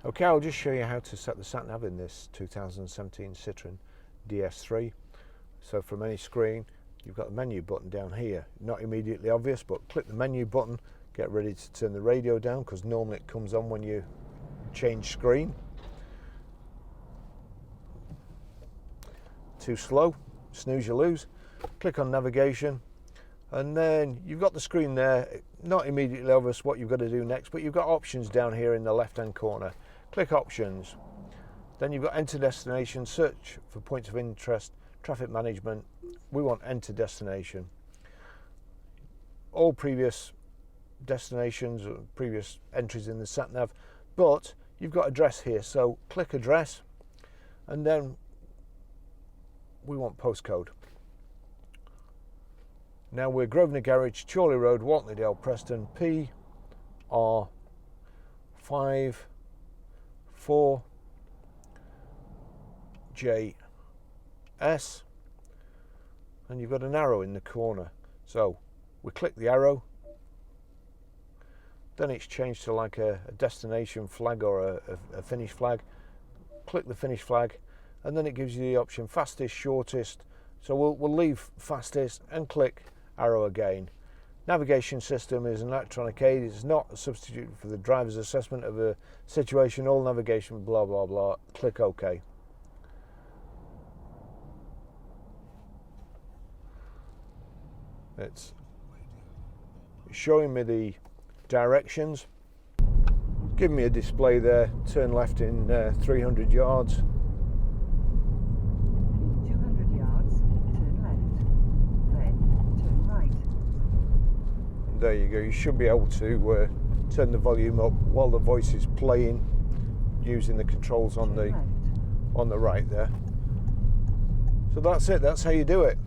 Okay, I'll just show you how to set the sat nav in this 2017 Citroen DS3. So from any screen, you've got the menu button down here. Not immediately obvious, but click the menu button, get ready to turn the radio down, because normally it comes on when you change screen. Too slow, snooze you lose. Click on navigation, and then you've got the screen there. Not immediately obvious what you've got to do next, but you've got options down here in the left hand corner. Click options, then you've got enter destination, search for points of interest, traffic management. We want enter destination. All previous destinations or previous entries in the sat nav, but you've got address here, so click address, and then we want postcode. Now we're Grosvenor Garage, Chorley Road, Whatleydale, Preston, PR 5 4JS, and you've got an arrow in the corner. So we click the arrow, then it's changed to like a destination flag or a finish flag. Click the finish flag, and then it gives you the option fastest, shortest. So we'll leave fastest and click arrow again. Navigation system is an electronic aid. It's not a substitute for the driver's assessment of a situation. All navigation, blah blah blah. Click OK. It's showing me the directions, giving me a display there. Turn left in 300 yards. 200 yards, turn left, then turn right. There you go. You should be able to turn the volume up while the voice is playing using the controls on the right there. So that's it. That's how you do it.